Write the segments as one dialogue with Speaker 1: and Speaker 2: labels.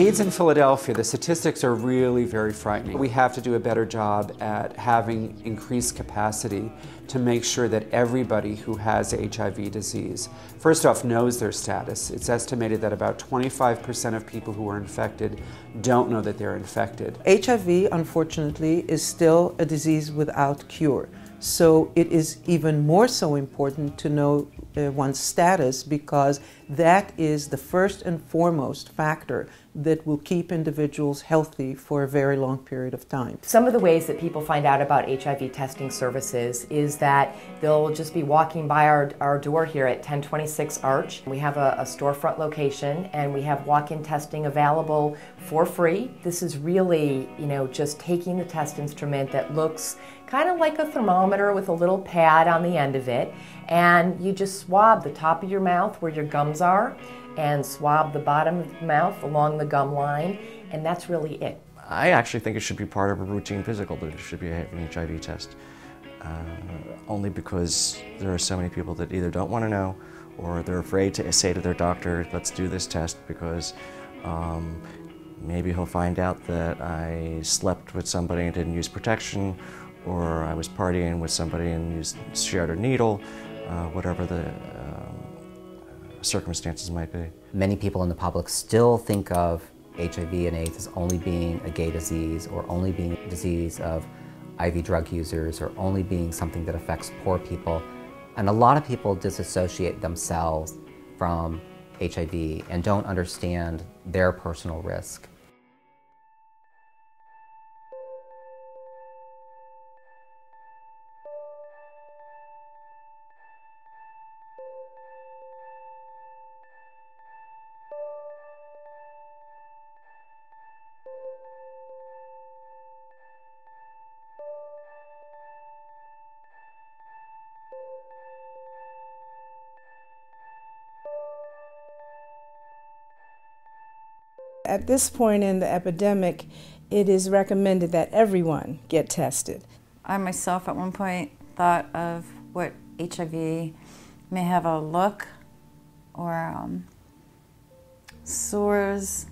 Speaker 1: AIDS in Philadelphia, the statistics are really very frightening. We have to do a better job at having increased capacity to make sure that everybody who has HIV disease, first off, knows their status. It's estimated that about 25% of people who are infected don't know that they're infected.
Speaker 2: HIV, unfortunately, is still a disease without cure. So it is even more so important to know one's status, because that is the first and foremost factor that will keep individuals healthy for a very long period of time.
Speaker 3: Some of the ways that people find out about HIV testing services is that they'll just be walking by our door here at 1026 Arch. We have a storefront location, and we have walk-in testing available for free. This is really, just taking the test instrument that looks kind of like a thermometer with a little pad on the end of it, and you just swab the top of your mouth where your gums are and swab the bottom of the mouth along the gum line, and that's really it.
Speaker 4: I actually think it should be part of a routine physical, that it should be an HIV test. Only because there are so many people that either don't want to know, or they're afraid to say to their doctor, let's do this test, because maybe he'll find out that I slept with somebody and didn't use protection, or I was partying with somebody and shared a needle, whatever the circumstances might be.
Speaker 5: Many people in the public still think of HIV and AIDS as only being a gay disease, or only being a disease of IV drug users, or only being something that affects poor people. And a lot of people disassociate themselves from HIV and don't understand their personal risk.
Speaker 6: At this point in the epidemic, it is recommended that everyone get tested.
Speaker 7: I myself at one point thought of what HIV may have a look, or sores,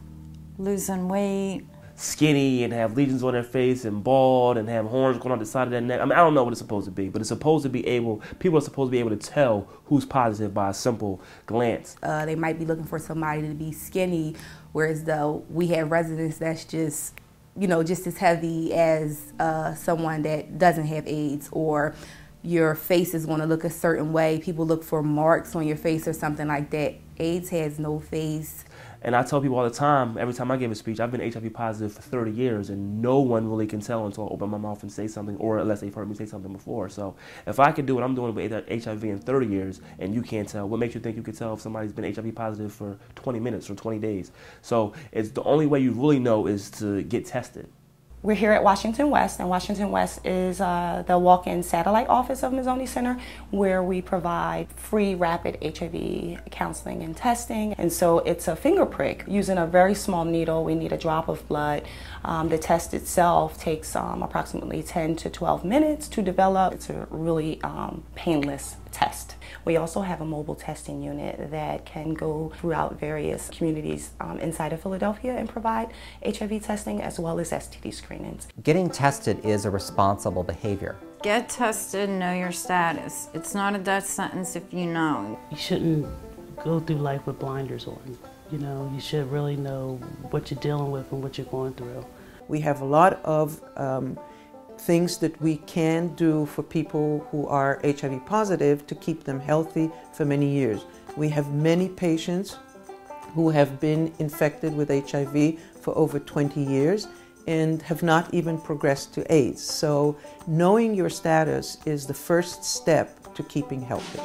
Speaker 7: losing weight.
Speaker 8: Skinny and have lesions on their face and bald and have horns going on the side of their neck. I mean, I don't know what it's supposed to be, but it's supposed to be people are supposed to be able to tell who's positive by a simple glance.
Speaker 9: They might be looking for somebody to be skinny, whereas though we have residents that's just, just as heavy as someone that doesn't have AIDS, or your face is going to look a certain way. People look for marks on your face or something like that. AIDS has no face.
Speaker 8: And I tell people all the time, every time I give a speech, I've been HIV positive for 30 years, and no one really can tell until I open my mouth and say something, or unless they've heard me say something before. So if I can do what I'm doing with HIV in 30 years, and you can't tell, what makes you think you can tell if somebody's been HIV positive for 20 minutes or 20 days? So it's the only way you really know is to get tested.
Speaker 10: We're here at Washington West, and Washington West is the walk-in satellite office of Mazzoni Center, where we provide free rapid HIV counseling and testing. And so it's a finger prick using a very small needle. We need a drop of blood. The test itself takes approximately 10 to 12 minutes to develop. It's a really painless test. We also have a mobile testing unit that can go throughout various communities inside of Philadelphia and provide HIV testing as well as STD screenings.
Speaker 5: Getting tested is a responsible behavior.
Speaker 7: Get tested, know your status. It's not a death sentence if you know.
Speaker 11: You shouldn't go through life with blinders on. You should really know what you're dealing with and what you're going through.
Speaker 2: We have a lot of things that we can do for people who are HIV positive to keep them healthy for many years. We have many patients who have been infected with HIV for over 20 years and have not even progressed to AIDS. So knowing your status is the first step to keeping healthy.